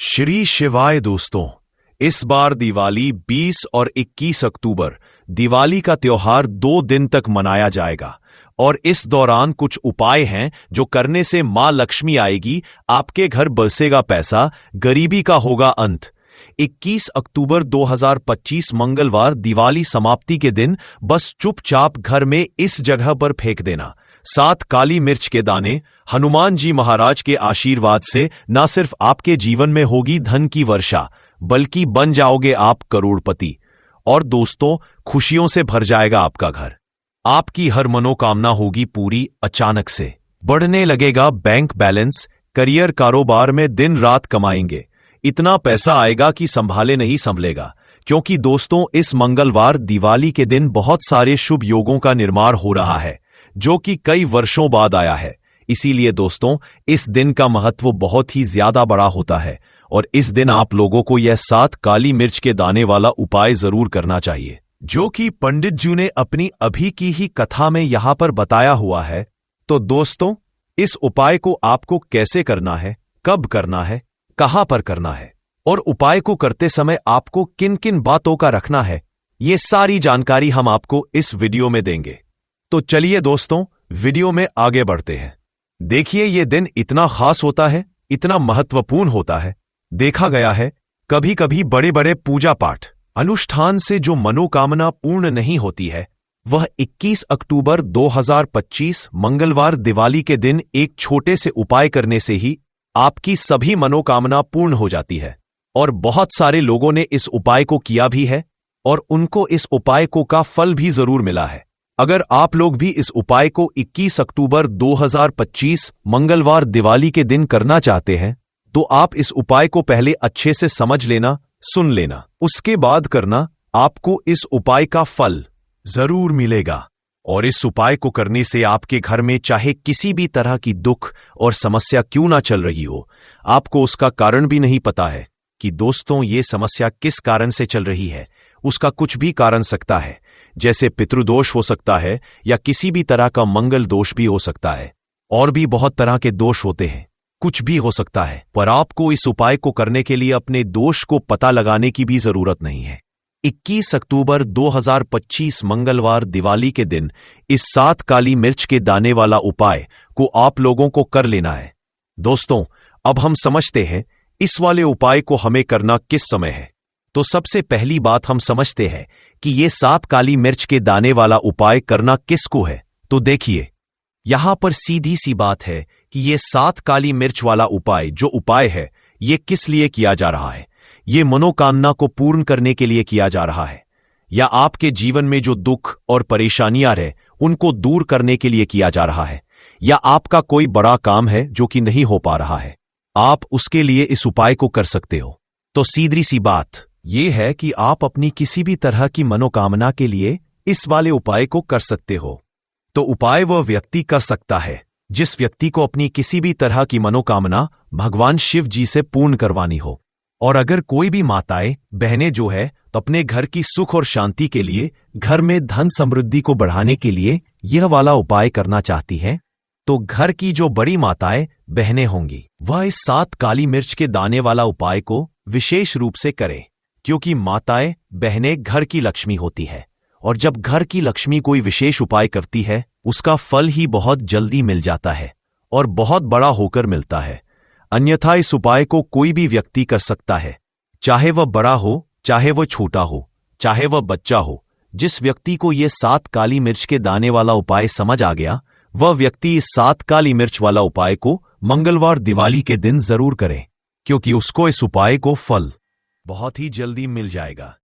श्री शिवाय दोस्तों, इस बार दिवाली 20 और 21 अक्टूबर दिवाली का त्योहार 2 दिन तक मनाया जाएगा और इस दौरान कुछ उपाय हैं जो करने से मां लक्ष्मी आएगी, आपके घर बरसेगा पैसा, गरीबी का होगा अंत। 21 अक्टूबर 2025 मंगलवार दिवाली समाप्ति के दिन बस चुपचाप घर में इस जगह पर फेंक देना 7 काली मिर्च के दाने। हनुमान जी महाराज के आशीर्वाद से न सिर्फ आपके जीवन में होगी धन की वर्षा, बल्कि बन जाओगे आप करोड़पति। और दोस्तों, खुशियों से भर जाएगा आपका घर। आपकी हर मनोकामना होगी पूरी। अचानक से बढ़ने लगेगा बैंक बैलेंस, करियर कारोबार में दिन रात कमाएंगे, इतना पैसा आएगा कि संभाले नहीं संभलेगा। क्योंकि दोस्तों, इस मंगलवार दिवाली के दिन बहुत सारे शुभ योगों का निर्माण हो रहा है जो कि कई वर्षों बाद आया है। इसीलिए दोस्तों, इस दिन का महत्व बहुत ही ज्यादा बड़ा होता है और इस दिन आप लोगों को यह 7 काली मिर्च के दाने वाला उपाय जरूर करना चाहिए, जो कि पंडित जी ने अपनी अभी की ही कथा में यहां पर बताया हुआ है। तो दोस्तों, इस उपाय को आपको कैसे करना है, कब करना है, कहां पर करना है और उपाय को करते समय आपको किन किन बातों का रखना है, ये सारी जानकारी हम आपको इस वीडियो में देंगे। तो चलिए दोस्तों, वीडियो में आगे बढ़ते हैं। देखिए, ये दिन इतना खास होता है, इतना महत्वपूर्ण होता है। देखा गया है कभी कभी बड़े बड़े पूजा पाठ अनुष्ठान से जो मनोकामना पूर्ण नहीं होती है, वह 21 अक्टूबर 2025 मंगलवार दिवाली के दिन एक छोटे से उपाय करने से ही आपकी सभी मनोकामना पूर्ण हो जाती है। और बहुत सारे लोगों ने इस उपाय को किया भी है और उनको इस उपाय का फल भी जरूर मिला है। अगर आप लोग भी इस उपाय को 21 अक्टूबर 2025 मंगलवार दिवाली के दिन करना चाहते हैं, तो आप इस उपाय को पहले अच्छे से समझ लेना, सुन लेना, उसके बाद करना। आपको इस उपाय का फल जरूर मिलेगा। और इस उपाय को करने से आपके घर में चाहे किसी भी तरह की दुख और समस्या क्यों ना चल रही हो, आपको उसका कारण भी नहीं पता है कि दोस्तों ये समस्या किस कारण से चल रही है। उसका कुछ भी कारण सकता है, जैसे पितृदोष हो सकता है या किसी भी तरह का मंगल दोष भी हो सकता है, और भी बहुत तरह के दोष होते हैं, कुछ भी हो सकता है। पर आपको इस उपाय को करने के लिए अपने दोष को पता लगाने की भी जरूरत नहीं है। 21 अक्टूबर 2025 मंगलवार दिवाली के दिन इस 7 काली मिर्च के दाने वाला उपाय को आप लोगों को कर लेना है। दोस्तों, अब हम समझते हैं इस वाले उपाय को हमें करना किस समय है। तो सबसे पहली बात हम समझते हैं कि ये 7 काली मिर्च के दाने वाला उपाय करना किसको है। तो देखिए, यहां पर सीधी सी बात है कि ये 7 काली मिर्च वाला उपाय जो उपाय है, ये किस लिए किया जा रहा है। ये मनोकामना को पूर्ण करने के लिए किया जा रहा है, या आपके जीवन में जो दुख और परेशानियां रहे उनको दूर करने के लिए किया जा रहा है, या आपका कोई बड़ा काम है जो कि नहीं हो पा रहा है, आप उसके लिए इस उपाय को कर सकते हो। तो सीधी सी बात यह है कि आप अपनी किसी भी तरह की मनोकामना के लिए इस वाले उपाय को कर सकते हो। तो उपाय वह व्यक्ति कर सकता है जिस व्यक्ति को अपनी किसी भी तरह की मनोकामना भगवान शिव जी से पूर्ण करवानी हो। और अगर कोई भी माताएं बहनें जो है तो अपने घर की सुख और शांति के लिए, घर में धन समृद्धि को बढ़ाने के लिए यह वाला उपाय करना चाहती हैं, तो घर की जो बड़ी माताएं बहनें होंगी वह इस 7 काली मिर्च के दाने वाला उपाय को विशेष रूप से करें। क्योंकि माताएं बहनें घर की लक्ष्मी होती है, और जब घर की लक्ष्मी कोई विशेष उपाय करती है, उसका फल ही बहुत जल्दी मिल जाता है और बहुत बड़ा होकर मिलता है। अन्यथा इस उपाय को कोई भी व्यक्ति कर सकता है, चाहे वह बड़ा हो, चाहे वह छोटा हो, चाहे वह बच्चा हो। जिस व्यक्ति को यह 7 काली मिर्च के दाने वाला उपाय समझ आ गया, वह व्यक्ति इस 7 काली मिर्च वाला उपाय को मंगलवार दिवाली के दिन जरूर करे, क्योंकि उसको इस उपाय को फल बहुत ही जल्दी मिल जाएगा।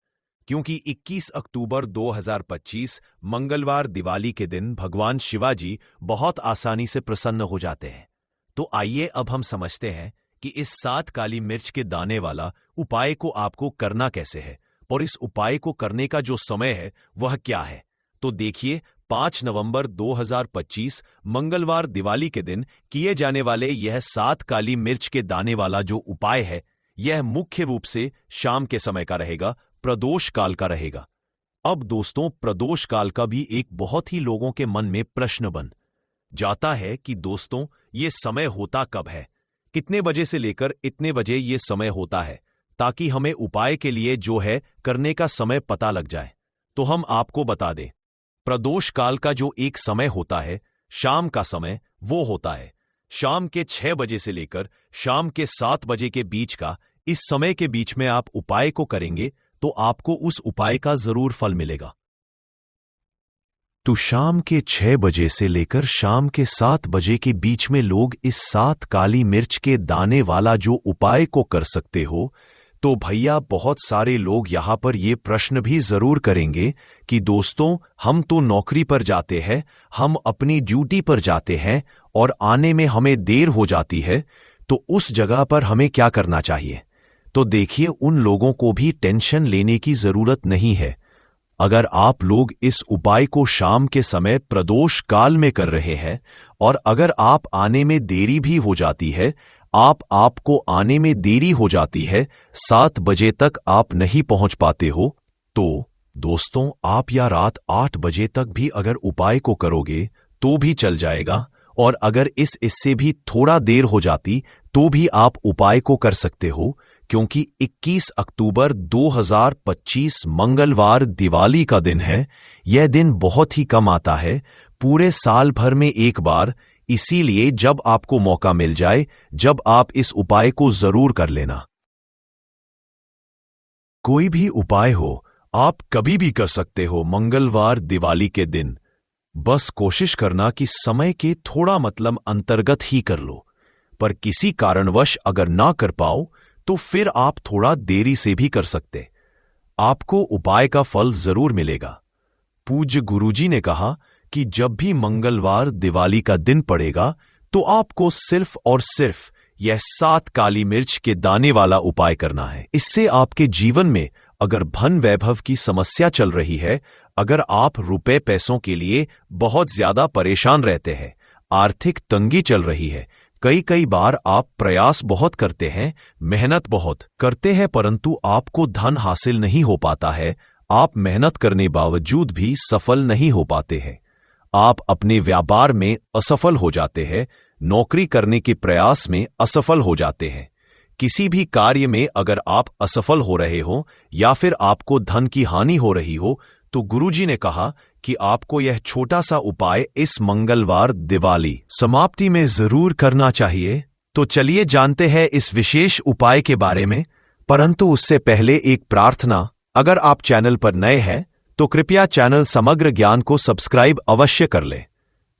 क्योंकि 21 अक्टूबर 2025 मंगलवार दिवाली के दिन भगवान शिवाजी बहुत आसानी से प्रसन्न हो जाते हैं। तो आइए अब हम समझते हैं कि इस 7 काली मिर्च के दाने वाला उपाय को आपको करना कैसे है और इस उपाय को करने का जो समय है वह क्या है। तो देखिए, 5 नवंबर 2025 मंगलवार दिवाली के दिन किए जाने वाले यह 7 काली मिर्च के दाने वाला जो उपाय है, यह मुख्य रूप से शाम के समय का रहेगा, प्रदोष काल का रहेगा। अब दोस्तों, प्रदोष काल का भी एक बहुत ही लोगों के मन में प्रश्न बन जाता है कि दोस्तों ये समय होता कब है, कितने बजे से लेकर इतने बजे ये समय होता है, ताकि हमें उपाय के लिए जो है करने का समय पता लग जाए। तो हम आपको बता दें, प्रदोष काल का जो एक समय होता है, शाम का समय, वो होता है शाम के 6 बजे से लेकर शाम के 7 बजे के बीच का। इस समय के बीच में आप उपाय को करेंगे तो आपको उस उपाय का जरूर फल मिलेगा। तो शाम के 6 बजे से लेकर शाम के 7 बजे के बीच में लोग इस 7 काली मिर्च के दाने वाला जो उपाय को कर सकते हो। तो भैया बहुत सारे लोग यहां पर ये प्रश्न भी जरूर करेंगे कि दोस्तों, हम तो नौकरी पर जाते हैं, हम अपनी ड्यूटी पर जाते हैं और आने में हमें देर हो जाती है, तो उस जगह पर हमें क्या करना चाहिए? तो देखिए, उन लोगों को भी टेंशन लेने की जरूरत नहीं है। अगर आप लोग इस उपाय को शाम के समय प्रदोष काल में कर रहे हैं और अगर आप आने में देरी भी हो जाती है, आपको आने में देरी हो जाती है, 7 बजे तक आप नहीं पहुंच पाते हो, तो दोस्तों आप या रात 8 बजे तक भी अगर उपाय को करोगे तो भी चल जाएगा। और अगर इससे भी थोड़ा देर हो जाती तो भी आप उपाय को कर सकते हो, क्योंकि 21 अक्टूबर 2025 मंगलवार दिवाली का दिन है। यह दिन बहुत ही कम आता है, पूरे साल भर में एक बार। इसीलिए जब आपको मौका मिल जाए, जब आप इस उपाय को जरूर कर लेना। कोई भी उपाय हो, आप कभी भी कर सकते हो मंगलवार दिवाली के दिन। बस कोशिश करना कि समय के थोड़ा मतलब अंतर्गत ही कर लो। पर किसी कारणवश अगर ना कर पाओ तो फिर आप थोड़ा देरी से भी कर सकते, आपको उपाय का फल जरूर मिलेगा। पूज्य गुरुजी ने कहा कि जब भी मंगलवार दिवाली का दिन पड़ेगा तो आपको सिर्फ और सिर्फ यह 7 काली मिर्च के दाने वाला उपाय करना है। इससे आपके जीवन में अगर धन वैभव की समस्या चल रही है, अगर आप रुपए पैसों के लिए बहुत ज्यादा परेशान रहते हैं, आर्थिक तंगी चल रही है, कई बार आप प्रयास बहुत करते हैं, मेहनत बहुत करते हैं, परंतु आपको धन हासिल नहीं हो पाता है, आप मेहनत करने बावजूद भी सफल नहीं हो पाते हैं, आप अपने व्यापार में असफल हो जाते हैं, नौकरी करने के प्रयास में असफल हो जाते हैं, किसी भी कार्य में अगर आप असफल हो रहे हो या फिर आपको धन की हानि हो रही हो, तो गुरुजी ने कहा कि आपको यह छोटा सा उपाय इस मंगलवार दिवाली समाप्ति में जरूर करना चाहिए। तो चलिए जानते हैं इस विशेष उपाय के बारे में। परंतु उससे पहले एक प्रार्थना, अगर आप चैनल पर नए हैं तो कृपया चैनल समग्र ज्ञान को सब्सक्राइब अवश्य कर लें।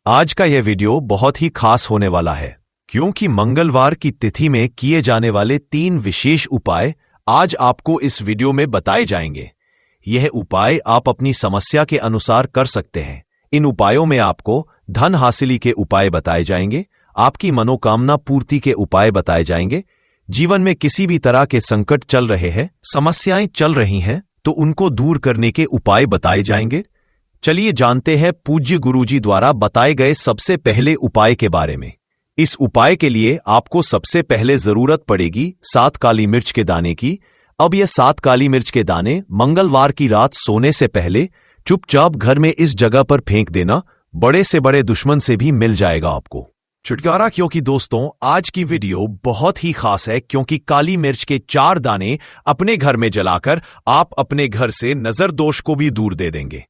आज का यह वीडियो बहुत ही खास होने वाला है, क्योंकि मंगलवार की तिथि में किए जाने वाले 3 विशेष उपाय आज आपको इस वीडियो में बताए जाएंगे। यह उपाय आप अपनी समस्या के अनुसार कर सकते हैं। इन उपायों में आपको धन हासिली के उपाय बताए जाएंगे, आपकी मनोकामना पूर्ति के उपाय बताए जाएंगे, जीवन में किसी भी तरह के संकट चल रहे हैं, समस्याएं चल रही हैं, तो उनको दूर करने के उपाय बताए जाएंगे। चलिए जानते हैं पूज्य गुरुजी द्वारा बताए गए सबसे पहले उपाय के बारे में। इस उपाय के लिए आपको सबसे पहले जरूरत पड़ेगी 7 काली मिर्च के दाने की। अब यह 7 काली मिर्च के दाने मंगलवार की रात सोने से पहले चुपचाप घर में इस जगह पर फेंक देना, बड़े से बड़े दुश्मन से भी मिल जाएगा आपको छुटकारा। क्योंकि दोस्तों आज की वीडियो बहुत ही खास है, क्योंकि काली मिर्च के 4 दाने अपने घर में जलाकर आप अपने घर से नजर दोष को भी दूर दे देंगे।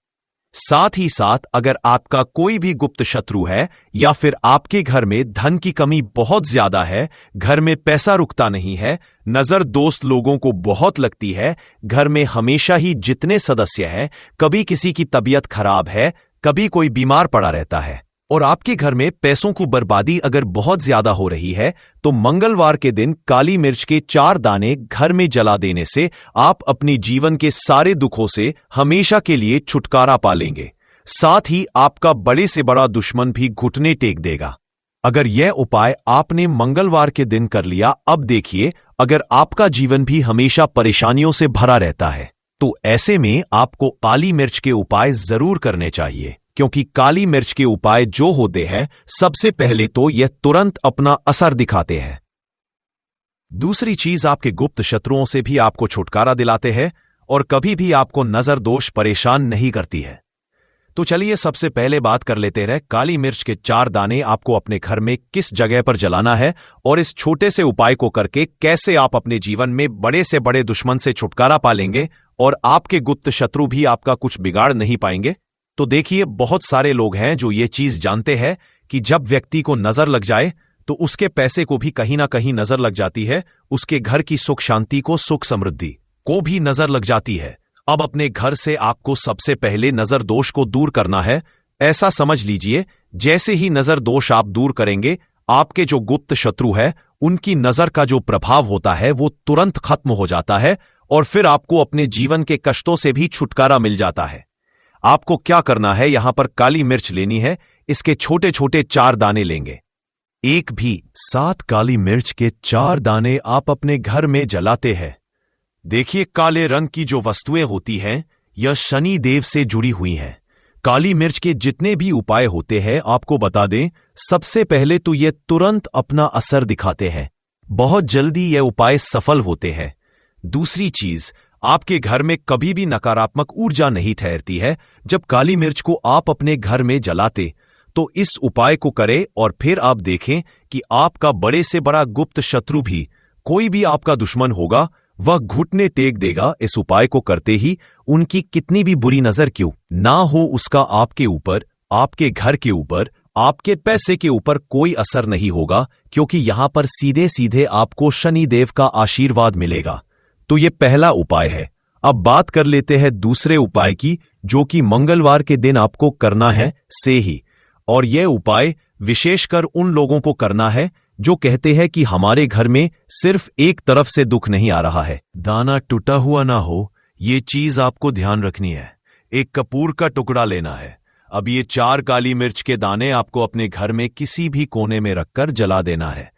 साथ ही साथ अगर आपका कोई भी गुप्त शत्रु है या फिर आपके घर में धन की कमी बहुत ज्यादा है, घर में पैसा रुकता नहीं है, नजर दोस्त लोगों को बहुत लगती है, घर में हमेशा ही जितने सदस्य हैं, कभी किसी की तबीयत खराब है, कभी कोई बीमार पड़ा रहता है और आपके घर में पैसों की बर्बादी अगर बहुत ज्यादा हो रही है, तो मंगलवार के दिन काली मिर्च के 4 दाने घर में जला देने से आप अपने जीवन के सारे दुखों से हमेशा के लिए छुटकारा पा लेंगे। साथ ही आपका बड़े से बड़ा दुश्मन भी घुटने टेक देगा। अगर यह उपाय आपने मंगलवार के दिन कर लिया, अब देखिए अगर आपका जीवन भी हमेशा परेशानियों से भरा रहता है, तो ऐसे में आपको काली मिर्च के उपाय जरूर करने चाहिए, क्योंकि काली मिर्च के उपाय जो होते हैं, सबसे पहले तो यह तुरंत अपना असर दिखाते हैं। दूसरी चीज, आपके गुप्त शत्रुओं से भी आपको छुटकारा दिलाते हैं और कभी भी आपको नजर दोष परेशान नहीं करती है। तो चलिए सबसे पहले बात कर लेते हैं काली मिर्च के 4 दाने आपको अपने घर में किस जगह पर जलाना है और इस छोटे से उपाय को करके कैसे आप अपने जीवन में बड़े से बड़े दुश्मन से छुटकारा पा लेंगे और आपके गुप्त शत्रु भी आपका कुछ बिगाड़ नहीं पाएंगे। तो देखिए, बहुत सारे लोग हैं जो ये चीज जानते हैं कि जब व्यक्ति को नजर लग जाए तो उसके पैसे को भी कहीं ना कहीं नजर लग जाती है, उसके घर की सुख शांति को, सुख समृद्धि को भी नजर लग जाती है। अब अपने घर से आपको सबसे पहले नजर दोष को दूर करना है। ऐसा समझ लीजिए, जैसे ही नजर दोष आप दूर करेंगे, आपके जो गुप्त शत्रु है उनकी नजर का जो प्रभाव होता है वो तुरंत खत्म हो जाता है और फिर आपको अपने जीवन के कष्टों से भी छुटकारा मिल जाता है। आपको क्या करना है, यहां पर काली मिर्च लेनी है, इसके छोटे छोटे 4 दाने लेंगे। एक भी 7 काली मिर्च के 4 दाने आप अपने घर में जलाते हैं। देखिए, काले रंग की जो वस्तुएं होती हैं यह शनि देव से जुड़ी हुई हैं। काली मिर्च के जितने भी उपाय होते हैं आपको बता दें, सबसे पहले तो ये तुरंत अपना असर दिखाते हैं, बहुत जल्दी ये उपाय सफल होते हैं। दूसरी चीज, आपके घर में कभी भी नकारात्मक ऊर्जा नहीं ठहरती है। जब काली मिर्च को आप अपने घर में जलाते तो इस उपाय को करें और फिर आप देखें कि आपका बड़े से बड़ा गुप्त शत्रु भी, कोई भी आपका दुश्मन होगा, वह घुटने टेक देगा इस उपाय को करते ही। उनकी कितनी भी बुरी नजर क्यों ना हो, उसका आपके ऊपर, आपके घर के ऊपर, आपके पैसे के ऊपर कोई असर नहीं होगा, क्योंकि यहां पर सीधे सीधे आपको शनि देव का आशीर्वाद मिलेगा। तो ये पहला उपाय है। अब बात कर लेते हैं दूसरे उपाय की, जो कि मंगलवार के दिन आपको करना है से ही। और यह उपाय विशेषकर उन लोगों को करना है जो कहते हैं कि हमारे घर में सिर्फ एक तरफ से दुख नहीं आ रहा है, दाना टूटा हुआ ना हो। ये चीज आपको ध्यान रखनी है। एक कपूर का टुकड़ा लेना है। अब ये 4 काली मिर्च के दाने आपको अपने घर में किसी भी कोने में रखकर जला देना है।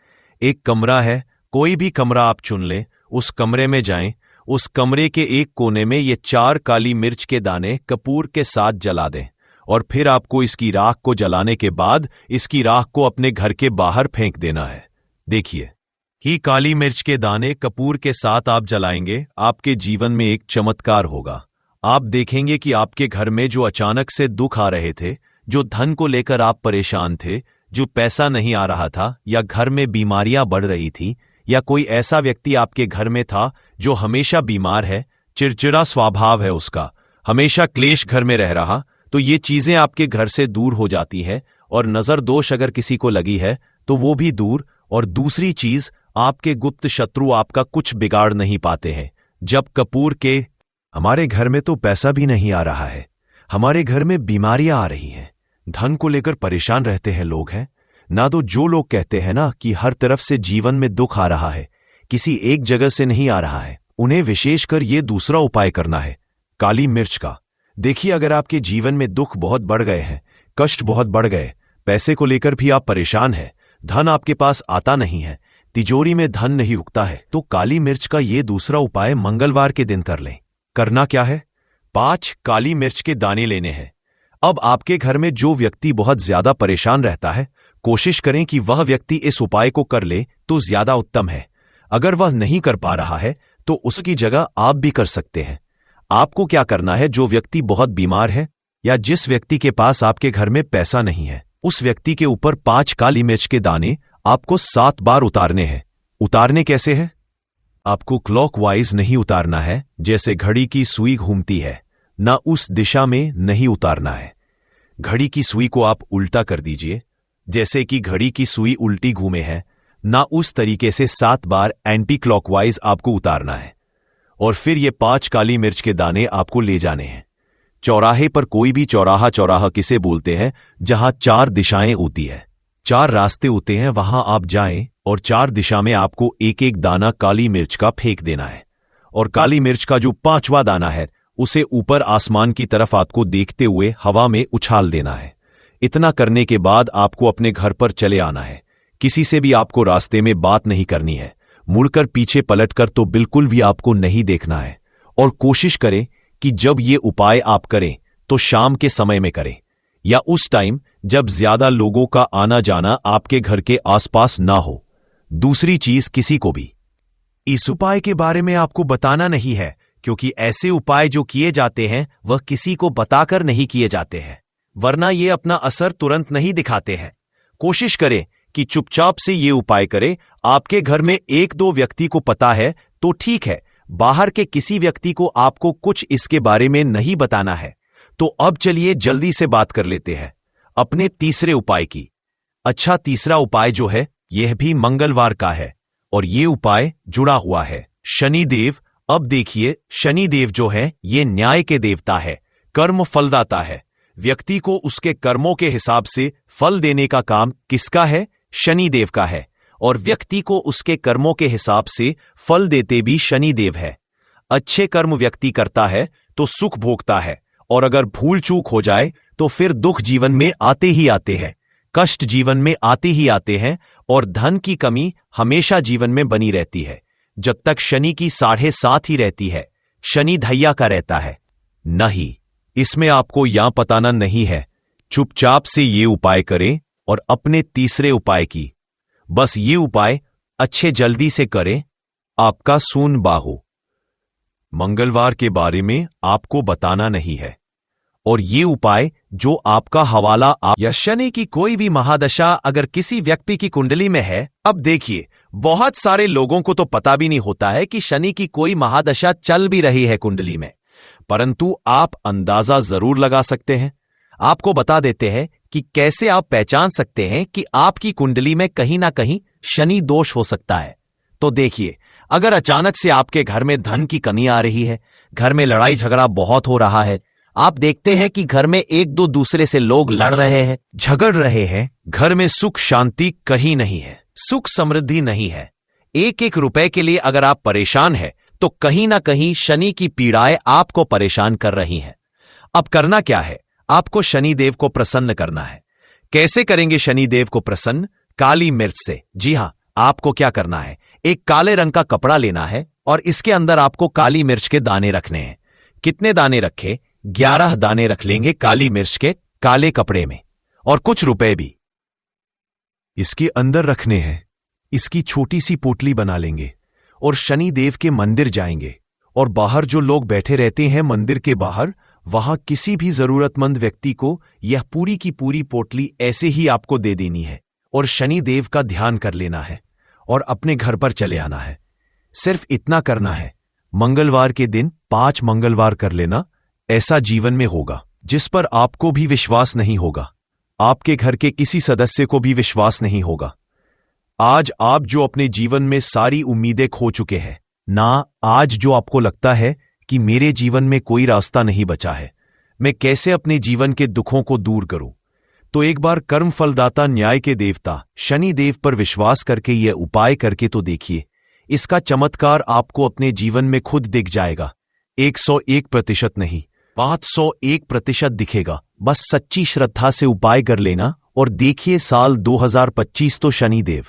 एक कमरा है, कोई भी कमरा आप चुन लें, उस कमरे में जाएं, उस कमरे के एक कोने में ये 4 काली मिर्च के दाने कपूर के साथ जला दें और फिर आपको इसकी राख को जलाने के बाद इसकी राख को अपने घर के बाहर फेंक देना है। देखिए, ही काली मिर्च के दाने कपूर के साथ आप जलाएंगे, आपके जीवन में एक चमत्कार होगा। आप देखेंगे कि आपके घर में जो अचानक से दुख आ रहे थे, जो धन को लेकर आप परेशान थे, जो पैसा नहीं आ रहा था, या घर में बीमारियां बढ़ रही थी, या कोई ऐसा व्यक्ति आपके घर में था जो हमेशा बीमार है, चिड़चिड़ा स्वभाव है उसका, हमेशा क्लेश घर में रह रहा, तो ये चीजें आपके घर से दूर हो जाती है। और नजर दोष अगर किसी को लगी है तो वो भी दूर। और दूसरी चीज, आपके गुप्त शत्रु आपका कुछ बिगाड़ नहीं पाते हैं। जब कपूर के, हमारे घर में तो पैसा भी नहीं आ रहा है, हमारे घर में बीमारियां आ रही हैं, धन को लेकर परेशान रहते हैं लोग हैं ना, तो जो लोग कहते हैं ना कि हर तरफ से जीवन में दुख आ रहा है, किसी एक जगह से नहीं आ रहा है, उन्हें विशेषकर ये दूसरा उपाय करना है, काली मिर्च का। देखिए, अगर आपके जीवन में दुख बहुत बढ़ गए हैं, कष्ट बहुत बढ़ गए, पैसे को लेकर भी आप परेशान हैं, धन आपके पास आता नहीं है, तिजोरी में धन नहीं उगता है, तो काली मिर्च का ये दूसरा उपाय मंगलवार के दिन कर लें। करना क्या है, 5 काली मिर्च के दाने लेने हैं। अब आपके घर में जो व्यक्ति बहुत ज्यादा परेशान रहता है, कोशिश करें कि वह व्यक्ति इस उपाय को कर ले तो ज्यादा उत्तम है। अगर वह नहीं कर पा रहा है तो उसकी जगह आप भी कर सकते हैं। आपको क्या करना है, जो व्यक्ति बहुत बीमार है या जिस व्यक्ति के पास आपके घर में पैसा नहीं है, उस व्यक्ति के ऊपर 5 काली मिर्च के दाने आपको 7 बार उतारने हैं। उतारने कैसे है, आपको क्लॉकवाइज नहीं उतारना है, जैसे घड़ी की सुई घूमती है, ना उस दिशा में नहीं उतारना है। घड़ी की सुई को आप उल्टा कर दीजिए, जैसे कि घड़ी की सुई उल्टी घूमे है, ना उस तरीके से 7 बार एंटी क्लॉकवाइज आपको उतारना है। और फिर ये 5 काली मिर्च के दाने आपको ले जाने हैं चौराहे पर। कोई भी चौराहा, चौराहा किसे बोलते हैं, जहां 4 दिशाएं होती है, 4 रास्ते होते हैं, वहां आप जाएं और 4 दिशा में आपको एक एक दाना काली मिर्च का फेंक देना है। और काली मिर्च का जो 5वां दाना है उसे ऊपर आसमान की तरफ आपको देखते हुए हवा में उछाल देना है। इतना करने के बाद आपको अपने घर पर चले आना है। किसी से भी आपको रास्ते में बात नहीं करनी है, मुड़कर पीछे पलटकर तो बिल्कुल भी आपको नहीं देखना है। और कोशिश करें कि जब ये उपाय आप करें तो शाम के समय में करें, या उस टाइम जब ज्यादा लोगों का आना जाना आपके घर के आसपास ना हो। दूसरी चीज, किसी को भी इस उपाय के बारे में आपको बताना नहीं है, क्योंकि ऐसे उपाय जो किए जाते हैं वह किसी को बताकर नहीं किए जाते हैं। वरना ये अपना असर तुरंत नहीं दिखाते हैं। कोशिश करें कि चुपचाप से ये उपाय करें। आपके घर में एक दो व्यक्ति को पता है तो ठीक है, बाहर के किसी व्यक्ति को आपको कुछ इसके बारे में नहीं बताना है। तो अब चलिए जल्दी से बात कर लेते हैं अपने तीसरे उपाय की। अच्छा, तीसरा उपाय जो है यह भी मंगलवार का है और ये उपाय जुड़ा हुआ है शनिदेव। अब देखिए, शनिदेव जो है ये न्याय के देवता है, कर्म फलदाता है। व्यक्ति को उसके कर्मों के हिसाब से फल देने का काम किसका है? शनिदेव का है। और व्यक्ति को उसके कर्मों के हिसाब से फल देते भी शनिदेव है। अच्छे कर्म व्यक्ति करता है तो सुख भोगता है, और अगर भूल चूक हो जाए तो फिर दुख जीवन में आते ही आते हैं, कष्ट जीवन में आते ही आते हैं, और धन की कमी हमेशा जीवन में बनी रहती है जब तक शनि की 7.5 ही रहती है। शनि धैया का रहता है। नहीं, इसमें आपको यहां बताना नहीं है। चुपचाप से ये उपाय करें और अपने तीसरे उपाय की बस ये उपाय अच्छे जल्दी से करें। आपका सून बाहु मंगलवार के बारे में आपको बताना नहीं है, और ये उपाय जो आपका हवाला या शनि की कोई भी महादशा अगर किसी व्यक्ति की कुंडली में है। अब देखिए, बहुत सारे लोगों को तो पता भी नहीं होता है कि शनि की कोई महादशा चल भी रही है कुंडली में, परंतु आप अंदाजा जरूर लगा सकते हैं। आपको बता देते हैं कि कैसे आप पहचान सकते हैं कि आपकी कुंडली में कहीं ना कहीं शनि दोष हो सकता है। तो देखिए, अगर अचानक से आपके घर में धन की कमी आ रही है, घर में लड़ाई झगड़ा बहुत हो रहा है, आप देखते हैं कि घर में एक दो दूसरे से लोग लड़ रहे हैं, झगड़ रहे हैं, घर में सुख शांति कहीं नहीं है, सुख समृद्धि नहीं है, एक एक रुपए के लिए अगर आप परेशान हैं तो कहीं ना कहीं शनि की पीड़ाएं आपको परेशान कर रही हैं। अब करना क्या है? आपको शनिदेव को प्रसन्न करना है। कैसे करेंगे शनिदेव को प्रसन्न? काली मिर्च से। जी हां, आपको क्या करना है, एक काले रंग का कपड़ा लेना है और इसके अंदर आपको काली मिर्च के दाने रखने हैं। कितने दाने रखे? 11 दाने रख लेंगे काली मिर्च के काले कपड़े में, और कुछ रुपए भी इसके अंदर रखने हैं। इसकी छोटी सी पोटली बना लेंगे और शनिदेव के मंदिर जाएंगे, और बाहर जो लोग बैठे रहते हैं मंदिर के बाहर, वहां किसी भी जरूरतमंद व्यक्ति को यह पूरी की पूरी पोटली ऐसे ही आपको दे देनी है, और शनिदेव का ध्यान कर लेना है और अपने घर पर चले आना है। सिर्फ इतना करना है। मंगलवार के दिन 5 मंगलवार कर लेना। ऐसा जीवन में होगा जिस पर आपको भी विश्वास नहीं होगा, आपके घर के किसी सदस्य को भी विश्वास नहीं होगा। आज आप जो अपने जीवन में सारी उम्मीदें खो चुके हैं ना, आज जो आपको लगता है कि मेरे जीवन में कोई रास्ता नहीं बचा है, मैं कैसे अपने जीवन के दुखों को दूर करूं, तो एक बार कर्म फलदाता न्याय के देवता शनिदेव पर विश्वास करके यह उपाय करके तो देखिए। इसका चमत्कार आपको अपने जीवन में खुद दिख जाएगा। 101% नहीं, 501% दिखेगा। बस सच्ची श्रद्धा से उपाय कर लेना और देखिए, साल 2025 तो शनिदेव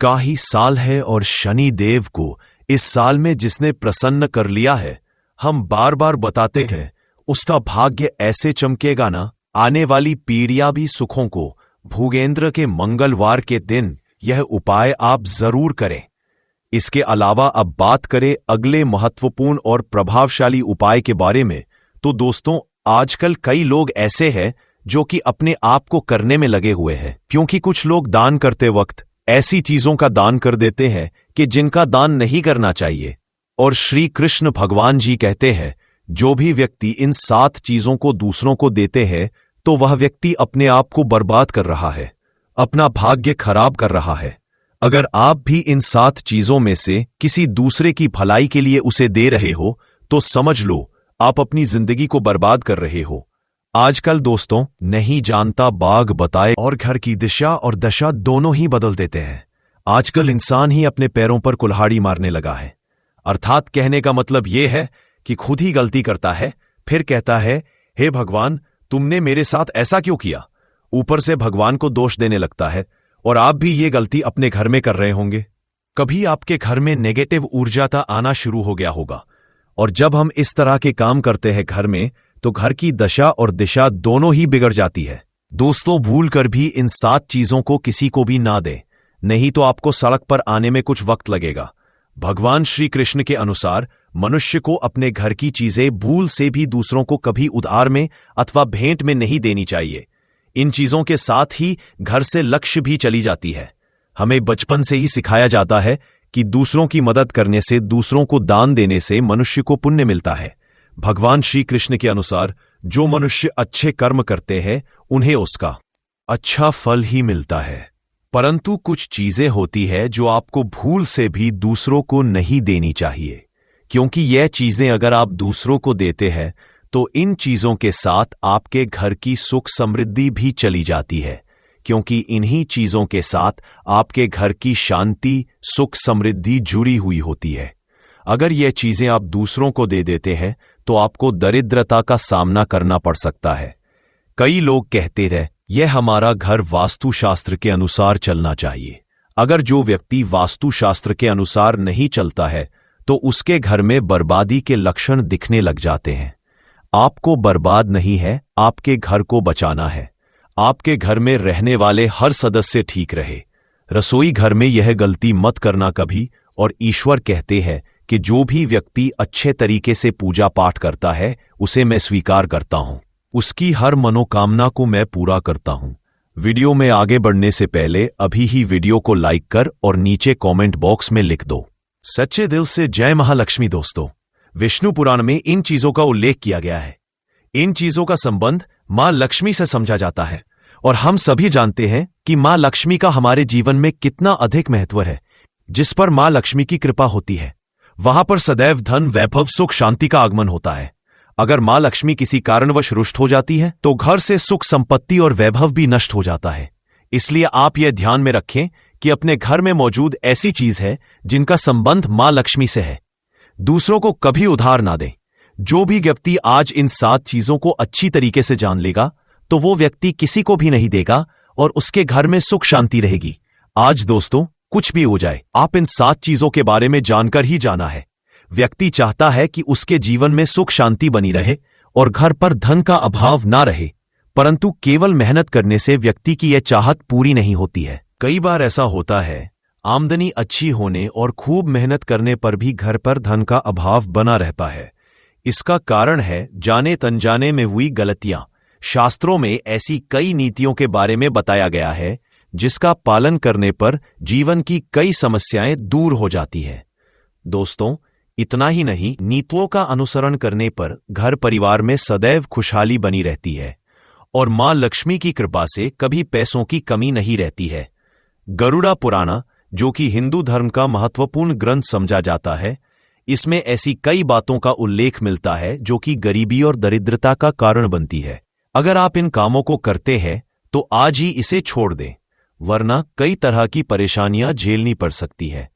का ही साल है, और शनिदेव को इस साल में जिसने प्रसन्न कर लिया है, हम बार बार बताते हैं, उसका भाग्य ऐसे चमकेगा ना, आने वाली पीढ़ियां भी सुखों को भोगेंद्र के मंगलवार के दिन यह उपाय आप जरूर करें। इसके अलावा अब बात करें अगले महत्वपूर्ण और प्रभावशाली उपाय के बारे में, तो दोस्तों, आजकल कई लोग ऐसे हैं जो कि अपने आप को करने में लगे हुए हैं, क्योंकि कुछ लोग दान करते वक्त ऐसी चीजों का दान कर देते हैं कि जिनका दान नहीं करना चाहिए। और श्री कृष्ण भगवान जी कहते हैं, जो भी व्यक्ति इन 7 चीजों को दूसरों को देते हैं तो वह व्यक्ति अपने आप को बर्बाद कर रहा है, अपना भाग्य खराब कर रहा है। अगर आप भी इन 7 चीजों में से किसी दूसरे की भलाई के लिए उसे दे रहे हो तो समझ लो आप अपनी जिंदगी को बर्बाद कर रहे हो। आजकल दोस्तों, नहीं जानता बाग बताए और घर की दिशा और दशा दोनों ही बदल देते हैं। आजकल इंसान ही अपने पैरों पर कुल्हाड़ी मारने लगा है। अर्थात कहने का मतलब यह है कि खुद ही गलती करता है, फिर कहता है, हे भगवान, तुमने मेरे साथ ऐसा क्यों किया। ऊपर से भगवान को दोष देने लगता है। और आप भी ये गलती अपने घर में कर रहे होंगे। कभी आपके घर में नेगेटिव ऊर्जा आना शुरू हो गया होगा, और जब हम इस तरह के काम करते हैं घर में, तो घर की दशा और दिशा दोनों ही बिगड़ जाती है। दोस्तों, भूल कर भी इन 7 चीजों को किसी को भी ना दें, नहीं तो आपको सड़क पर आने में कुछ वक्त लगेगा। भगवान श्री कृष्ण के अनुसार मनुष्य को अपने घर की चीजें भूल से भी दूसरों को कभी उधार में अथवा भेंट में नहीं देनी चाहिए। इन चीजों के साथ ही घर से लक्ष्य भी चली जाती है। हमें बचपन से ही सिखाया जाता है कि दूसरों की मदद करने से, दूसरों को दान देने से मनुष्य को पुण्य मिलता है। भगवान श्री कृष्ण के अनुसार जो मनुष्य अच्छे कर्म करते हैं उन्हें उसका अच्छा फल ही मिलता है। परंतु कुछ चीजें होती है जो आपको भूल से भी दूसरों को नहीं देनी चाहिए, क्योंकि यह चीजें अगर आप दूसरों को देते हैं तो इन चीजों के साथ आपके घर की सुख समृद्धि भी चली जाती है, क्योंकि इन्हीं चीजों के साथ आपके घर की शांति, सुख समृद्धि जुड़ी हुई होती है। अगर यह चीजें आप दूसरों को दे देते हैं तो आपको दरिद्रता का सामना करना पड़ सकता है। कई लोग कहते हैं यह हमारा घर वास्तुशास्त्र के अनुसार चलना चाहिए। अगर जो व्यक्ति वास्तुशास्त्र के अनुसार नहीं चलता है तो उसके घर में बर्बादी के लक्षण दिखने लग जाते हैं। आपको बर्बाद नहीं है, आपके घर को बचाना है। आपके घर में रहने वाले हर सदस्य ठीक रहे। रसोई घर में यह गलती मत करना कभी। और ईश्वर कहते हैं कि जो भी व्यक्ति अच्छे तरीके से पूजा पाठ करता है उसे मैं स्वीकार करता हूं, उसकी हर मनोकामना को मैं पूरा करता हूं। वीडियो में आगे बढ़ने से पहले अभी ही वीडियो को लाइक कर और नीचे कमेंट बॉक्स में लिख दो सच्चे दिल से जय महालक्ष्मी। दोस्तों, विष्णु पुराण में इन चीजों का उल्लेख किया गया है। इन चीजों का संबंध मां लक्ष्मी से समझा जाता है और हम सभी जानते हैं कि मां लक्ष्मी का हमारे जीवन में कितना अधिक महत्व है। जिस पर मां लक्ष्मी की कृपा होती है वहां पर सदैव धन, वैभव, सुख, शांति का आगमन होता है। अगर मां लक्ष्मी किसी कारणवश रुष्ट हो जाती है तो घर से सुख, संपत्ति और वैभव भी नष्ट हो जाता है। इसलिए आप यह ध्यान में रखें कि अपने घर में मौजूद ऐसी चीज है जिनका संबंध मां लक्ष्मी से है। दूसरों को कभी उधार ना दें। जो भी व्यक्ति आज इन 7 चीजों को अच्छी तरीके से जान लेगा तो वो व्यक्ति किसी को भी नहीं देगा और उसके घर में सुख शांति रहेगी। आज दोस्तों, कुछ भी हो जाए, आप इन 7 चीजों के बारे में जानकर ही जाना है। व्यक्ति चाहता है कि उसके जीवन में सुख शांति बनी रहे और घर पर धन का अभाव ना रहे, परंतु केवल मेहनत करने से व्यक्ति की यह चाहत पूरी नहीं होती है। कई बार ऐसा होता है, आमदनी अच्छी होने और खूब मेहनत करने पर भी घर पर धन का अभाव बना रहता है। इसका कारण है जाने तंजाने में हुई गलतियां। शास्त्रों में ऐसी कई नीतियों के बारे में बताया गया है जिसका पालन करने पर जीवन की कई समस्याएं दूर हो जाती है। दोस्तों, इतना ही नहीं, नीतियों का अनुसरण करने पर घर परिवार में सदैव खुशहाली बनी रहती है और मां लक्ष्मी की कृपा से कभी पैसों की कमी नहीं रहती है। गरुड़ा पुराण, जो कि हिंदू धर्म का महत्वपूर्ण ग्रंथ समझा जाता है, इसमें ऐसी कई बातों का उल्लेख मिलता है जो कि गरीबी और दरिद्रता का कारण बनती है। अगर आप इन कामों को करते हैं तो आज ही इसे छोड़ दें, वरना कई तरह की परेशानियां झेलनी पड़ सकती है।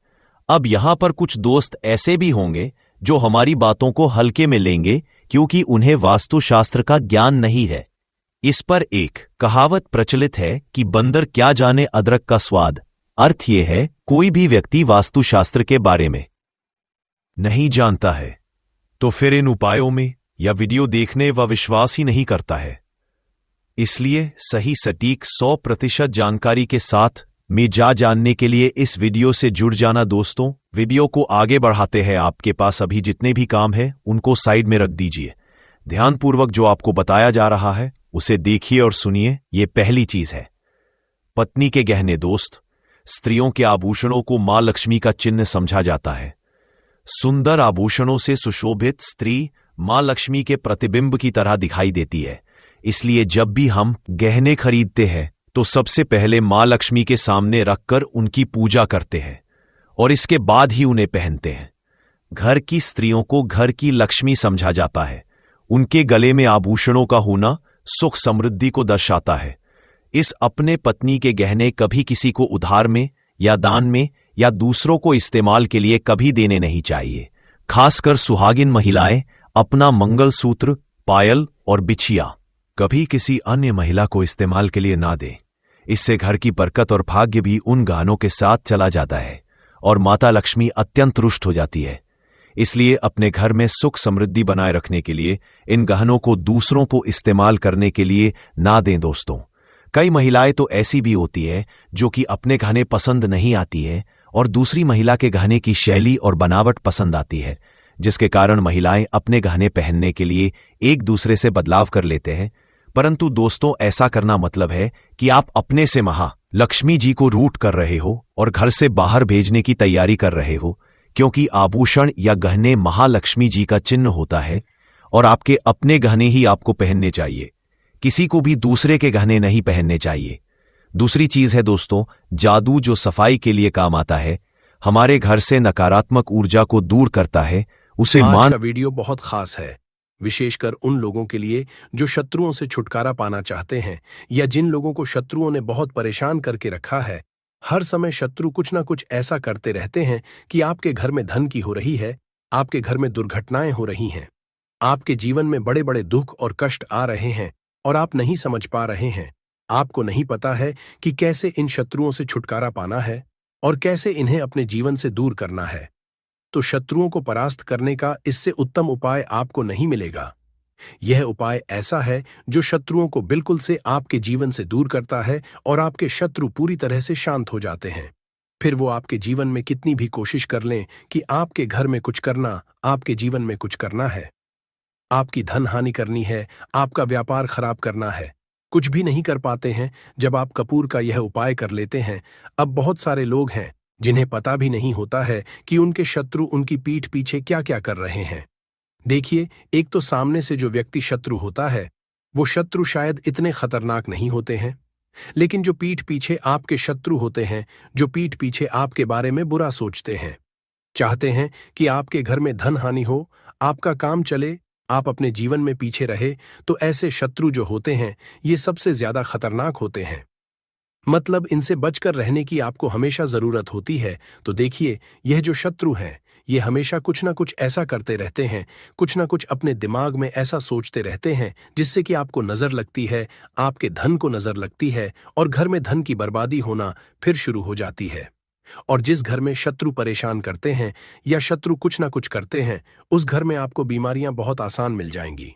अब यहां पर कुछ दोस्त ऐसे भी होंगे जो हमारी बातों को हल्के में लेंगे क्योंकि उन्हें वास्तुशास्त्र का ज्ञान नहीं है। इस पर एक कहावत प्रचलित है कि बंदर क्या जाने अदरक का स्वाद। अर्थ यह है, कोई भी व्यक्ति वास्तुशास्त्र के बारे में नहीं जानता है तो फिर इन उपायों में या वीडियो देखने व विश्वास ही नहीं करता है। इसलिए सही सटीक 100% जानकारी के साथ में जानने के लिए इस वीडियो से जुड़ जाना। दोस्तों, वीडियो को आगे बढ़ाते हैं। आपके पास अभी जितने भी काम है उनको साइड में रख दीजिए। ध्यानपूर्वक जो आपको बताया जा रहा है उसे देखिए और सुनिए। ये पहली चीज है, पत्नी के गहने। दोस्त, स्त्रियों के आभूषणों को मां लक्ष्मी का चिन्ह समझा जाता है। सुंदर आभूषणों से सुशोभित स्त्री मां लक्ष्मी के प्रतिबिंब की तरह दिखाई देती है। इसलिए जब भी हम गहने खरीदते हैं तो सबसे पहले मां लक्ष्मी के सामने रखकर उनकी पूजा करते हैं और इसके बाद ही उन्हें पहनते हैं। घर की स्त्रियों को घर की लक्ष्मी समझा जाता है। उनके गले में आभूषणों का होना सुख समृद्धि को दर्शाता है। इस अपने पत्नी के गहने कभी किसी को उधार में या दान में या दूसरों को इस्तेमाल के लिए कभी देने नहीं चाहिए। खासकर सुहागिन महिलाएं अपना मंगलसूत्र, पायल और बिछिया कभी किसी अन्य महिला को इस्तेमाल के लिए ना दें। इससे घर की बरकत और भाग्य भी उन गहनों के साथ चला जाता है और माता लक्ष्मी अत्यंत रुष्ट हो जाती है। इसलिए अपने घर में सुख समृद्धि बनाए रखने के लिए इन गहनों को दूसरों को इस्तेमाल करने के लिए ना दें। दोस्तों, कई महिलाएं तो ऐसी भी होती है जो कि अपने गहने पसंद नहीं आती है और दूसरी महिला के गहने की शैली और बनावट पसंद आती है, जिसके कारण महिलाएं अपने गहने पहनने के लिए एक दूसरे से बदलाव कर लेते हैं। परंतु दोस्तों, ऐसा करना मतलब है कि आप अपने से लक्ष्मी जी को रूट कर रहे हो और घर से बाहर भेजने की तैयारी कर रहे हो, क्योंकि आभूषण या गहने महालक्ष्मी जी का चिन्ह होता है और आपके अपने गहने ही आपको पहनने चाहिए। किसी को भी दूसरे के गहने नहीं पहनने चाहिए। दूसरी चीज है दोस्तों, जादू जो सफाई के लिए काम आता है, हमारे घर से नकारात्मक ऊर्जा को दूर करता है, उसे आज का वीडियो बहुत खास है, विशेषकर उन लोगों के लिए जो शत्रुओं से छुटकारा पाना चाहते हैं या जिन लोगों को शत्रुओं ने बहुत परेशान करके रखा है। हर समय शत्रु कुछ ना कुछ ऐसा करते रहते हैं कि आपके घर में धन की हो रही है, आपके घर में दुर्घटनाएं हो रही हैं, आपके जीवन में बड़े बड़े दुख और कष्ट आ रहे हैं और आप नहीं समझ पा रहे हैं। आपको नहीं पता है कि कैसे इन शत्रुओं से छुटकारा पाना है और कैसे इन्हें अपने जीवन से दूर करना है। तो शत्रुओं को परास्त करने का इससे उत्तम उपाय आपको नहीं मिलेगा। यह उपाय ऐसा है जो शत्रुओं को बिल्कुल से आपके जीवन से दूर करता है और आपके शत्रु पूरी तरह से शांत हो जाते हैं। फिर वो आपके जीवन में कितनी भी कोशिश कर लें कि आपके घर में कुछ करना, आपके जीवन में कुछ करना है, आपकी धन हानि करनी है, आपका व्यापार खराब करना है, कुछ भी नहीं कर पाते हैं जब आप कपूर का यह उपाय कर लेते हैं। अब बहुत सारे लोग हैं जिन्हें पता भी नहीं होता है कि उनके शत्रु उनकी पीठ पीछे क्या क्या कर रहे हैं। देखिए, एक तो सामने से जो व्यक्ति शत्रु होता है, वो शत्रु शायद इतने खतरनाक नहीं होते हैं, लेकिन जो पीठ पीछे आपके शत्रु होते हैं, जो पीठ पीछे आपके बारे में बुरा सोचते हैं, चाहते हैं कि आपके घर में धन हानि हो, आपका काम चले, आप अपने जीवन में पीछे रहे, तो ऐसे शत्रु जो होते हैं, ये सबसे ज्यादा खतरनाक होते हैं। मतलब इनसे बचकर रहने की आपको हमेशा जरूरत होती है। तो देखिए, यह जो शत्रु हैं, ये हमेशा कुछ ना कुछ ऐसा करते रहते हैं, कुछ ना कुछ अपने दिमाग में ऐसा सोचते रहते हैं जिससे कि आपको नजर लगती है, आपके धन को नजर लगती है और घर में धन की बर्बादी होना फिर शुरू हो जाती है। और जिस घर में शत्रु परेशान करते हैं या शत्रु कुछ ना कुछ करते हैं, उस घर में आपको बीमारियां बहुत आसान मिल जाएंगी।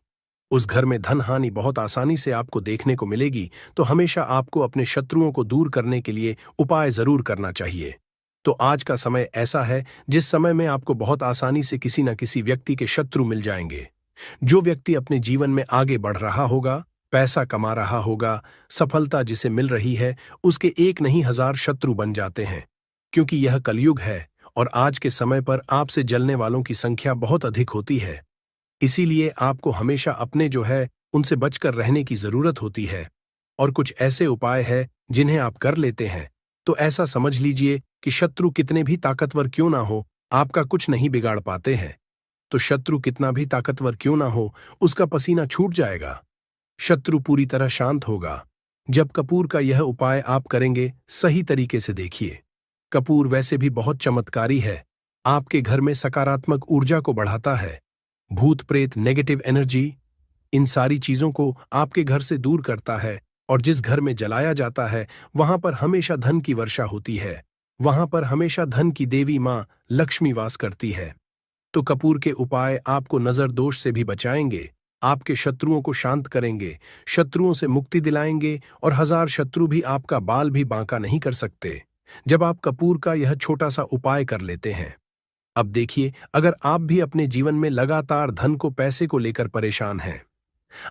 उस घर में धन हानि बहुत आसानी से आपको देखने को मिलेगी। तो हमेशा आपको अपने शत्रुओं को दूर करने के लिए उपाय जरूर करना चाहिए। तो आज का समय ऐसा है जिस समय में आपको बहुत आसानी से किसी न किसी व्यक्ति के शत्रु मिल जाएंगे। जो व्यक्ति अपने जीवन में आगे बढ़ रहा होगा, पैसा कमा रहा होगा, सफलता जिसे मिल रही है, उसके एक नहीं 1000 शत्रु बन जाते हैं, क्योंकि यह कलयुग है और आज के समय पर आपसे जलने वालों की संख्या बहुत अधिक होती है। इसीलिए आपको हमेशा अपने जो है उनसे बचकर रहने की जरूरत होती है। और कुछ ऐसे उपाय हैं जिन्हें आप कर लेते हैं तो ऐसा समझ लीजिए कि शत्रु कितने भी ताकतवर क्यों ना हो, आपका कुछ नहीं बिगाड़ पाते हैं। तो शत्रु कितना भी ताकतवर क्यों ना हो, उसका पसीना छूट जाएगा, शत्रु पूरी तरह शांत होगा जब कपूर का यह उपाय आप करेंगे। सही तरीके से देखिए, कपूर वैसे भी बहुत चमत्कारी है, आपके घर में सकारात्मक ऊर्जा को बढ़ाता है, भूत प्रेत नेगेटिव एनर्जी, इन सारी चीजों को आपके घर से दूर करता है। और जिस घर में जलाया जाता है वहां पर हमेशा धन की वर्षा होती है, वहां पर हमेशा धन की देवी मां लक्ष्मी वास करती है। तो कपूर के उपाय आपको नजर दोष से भी बचाएंगे, आपके शत्रुओं को शांत करेंगे, शत्रुओं से मुक्ति दिलाएंगे और 1000 शत्रु भी आपका बाल भी बांका नहीं कर सकते जब आप कपूर का यह छोटा सा उपाय कर लेते हैं। अब देखिए, अगर आप भी अपने जीवन में लगातार धन को पैसे को लेकर परेशान हैं,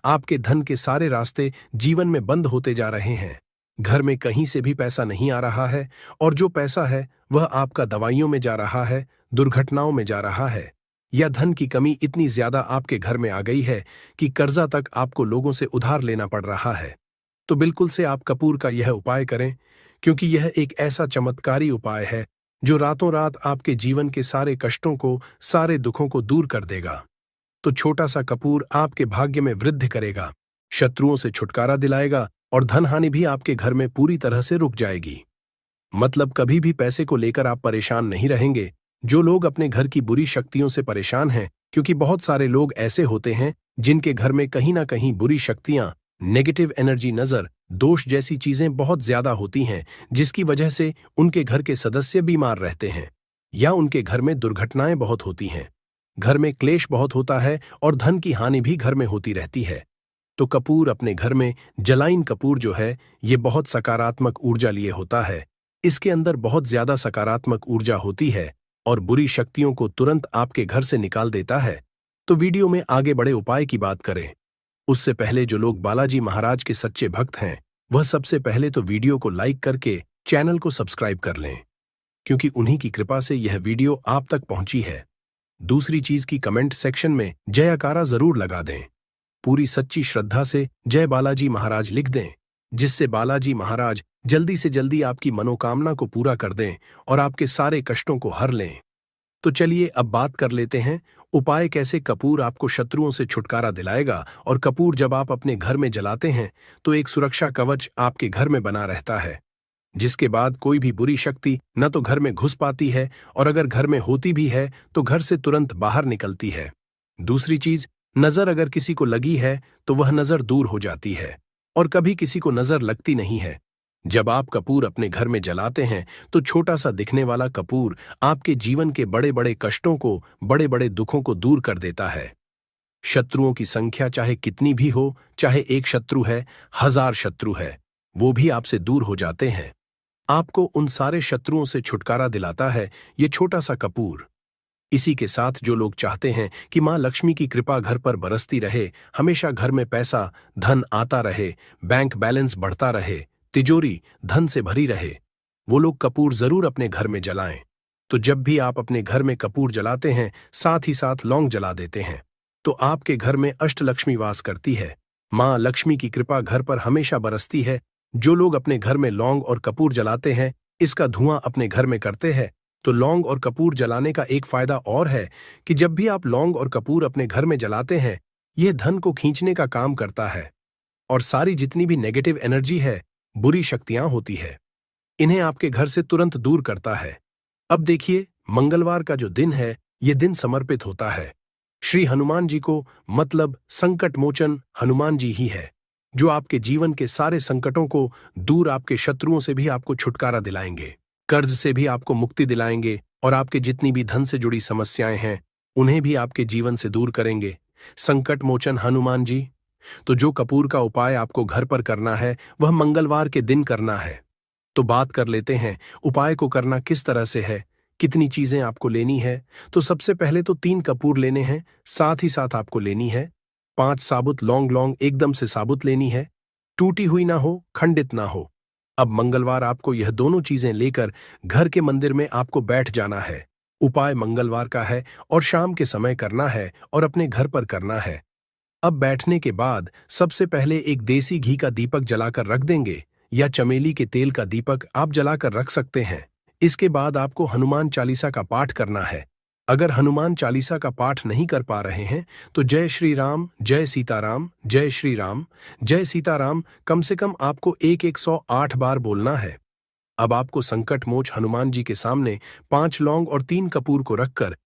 आपके धन के सारे रास्ते जीवन में बंद होते जा रहे हैं, घर में कहीं से भी पैसा नहीं आ रहा है और जो पैसा है वह आपका दवाइयों में जा रहा है, दुर्घटनाओं में जा रहा है, या धन की कमी इतनी ज्यादा आपके घर में आ गई है कि कर्जा तक आपको लोगों से उधार लेना पड़ रहा है, तो बिल्कुल से आप कपूर का यह उपाय करें, क्योंकि यह एक ऐसा चमत्कारी उपाय है जो रातों रात आपके जीवन के सारे कष्टों को, सारे दुखों को दूर कर देगा। तो छोटा सा कपूर आपके भाग्य में वृद्धि करेगा, शत्रुओं से छुटकारा दिलाएगा और धन हानि भी आपके घर में पूरी तरह से रुक जाएगी। मतलब कभी भी पैसे को लेकर आप परेशान नहीं रहेंगे। जो लोग अपने घर की बुरी शक्तियों से परेशान हैं, क्योंकि बहुत सारे लोग ऐसे होते हैं जिनके घर में कहीं ना कहीं बुरी शक्तियां, नेगेटिव एनर्जी, नजर दोष जैसी चीजें बहुत ज्यादा होती हैं, जिसकी वजह से उनके घर के सदस्य बीमार रहते हैं या उनके घर में दुर्घटनाएं बहुत होती हैं, घर में क्लेश बहुत होता है और धन की हानि भी घर में होती रहती है। तो कपूर अपने घर में, जलाइन कपूर जो है, ये बहुत सकारात्मक ऊर्जा लिए होता है, इसके अंदर बहुत ज्यादा सकारात्मक ऊर्जा होती है। और बुरी शक्तियों को तुरंत आपके घर से निकाल देता है। तो वीडियो में आगे बड़े उपाय की बात करें उससे पहले जो लोग बालाजी महाराज के सच्चे भक्त हैं वह सबसे पहले तो वीडियो को लाइक करके चैनल को सब्सक्राइब कर लें, क्योंकि उन्हीं की कृपा से यह वीडियो आप तक पहुंची है। दूसरी चीज की कमेंट सेक्शन में जयकारा जरूर लगा दें। पूरी सच्ची श्रद्धा से जय बालाजी महाराज लिख दें, जिससे बालाजी महाराज जल्दी से जल्दी आपकी मनोकामना को पूरा कर दें और आपके सारे कष्टों को हर लें। तो चलिए अब बात कर लेते हैं उपाय कैसे कपूर आपको शत्रुओं से छुटकारा दिलाएगा। और कपूर जब आप अपने घर में जलाते हैं तो एक सुरक्षा कवच आपके घर में बना रहता है, जिसके बाद कोई भी बुरी शक्ति न तो घर में घुस पाती है और अगर घर में होती भी है तो घर से तुरंत बाहर निकलती है। दूसरी चीज, नजर अगर किसी को लगी है तो वह नजर दूर हो जाती है और कभी किसी को नजर लगती नहीं है। जब आप कपूर अपने घर में जलाते हैं तो छोटा सा दिखने वाला कपूर आपके जीवन के बड़े बड़े कष्टों को, बड़े बड़े दुखों को दूर कर देता है। शत्रुओं की संख्या चाहे कितनी भी हो, चाहे एक शत्रु है, 1000 शत्रु है, वो भी आपसे दूर हो जाते हैं। आपको उन सारे शत्रुओं से छुटकारा दिलाता है ये छोटा सा कपूर। इसी के साथ जो लोग चाहते हैं कि मां लक्ष्मी की कृपा घर पर बरसती रहे, हमेशा घर में पैसा धन आता रहे, बैंक बैलेंस बढ़ता रहे, तिजोरी धन से भरी रहे, वो लोग कपूर जरूर अपने घर में जलाएं। तो जब भी आप अपने घर में कपूर जलाते हैं साथ ही साथ लौंग जला देते हैं तो आपके घर में अष्टलक्ष्मी वास करती है। मां लक्ष्मी की कृपा घर पर हमेशा बरसती है। जो लोग अपने घर में लौंग और कपूर जलाते हैं, इसका धुआं अपने घर में करते हैं, तो लौंग और कपूर जलाने का एक फायदा और है कि जब भी आप लौंग और कपूर अपने घर में जलाते हैं, यह धन को खींचने का काम करता है और सारी जितनी भी नेगेटिव एनर्जी है, बुरी शक्तियां होती है, इन्हें आपके घर से तुरंत दूर करता है। अब देखिए, मंगलवार का जो दिन है, यह दिन समर्पित होता है श्री हनुमान जी को, मतलब संकट मोचन हनुमान जी ही है, जो आपके जीवन के सारे संकटों को दूर, आपके शत्रुओं से भी आपको छुटकारा दिलाएंगे, कर्ज से भी आपको मुक्ति दिलाएंगे और आपके जितनी भी धन से जुड़ी समस्याएं हैं उन्हें भी आपके जीवन से दूर करेंगे संकट मोचन हनुमान जी। तो जो कपूर का उपाय आपको घर पर करना है वह मंगलवार के दिन करना है। तो बात कर लेते हैं उपाय को करना किस तरह से है, कितनी चीजें आपको लेनी है। तो सबसे पहले तो 3 कपूर लेने हैं, साथ ही साथ आपको लेनी है 5 साबुत लौंग एकदम से साबुत लेनी है, टूटी हुई ना हो, खंडित ना हो। अब मंगलवार आपको यह दोनों चीजें लेकर घर के मंदिर में आपको बैठ जाना है। उपाय मंगलवार का है और शाम के समय करना है और अपने घर पर करना है। अब बैठने के बाद सबसे पहले एक देसी घी का दीपक जलाकर रख देंगे या चमेली के तेल का दीपक आप जलाकर रख सकते हैं। इसके बाद आपको हनुमान चालीसा का पाठ करना है। अगर हनुमान चालीसा का पाठ नहीं कर पा रहे हैं तो जय श्री राम, जय सीताराम, जय श्री राम, जय सीताराम कम से कम आपको 108 बार बोलना है। अब आपको संकट मोच हनुमान जी के सामने 5 लौंग और 3 कपूर को रखकर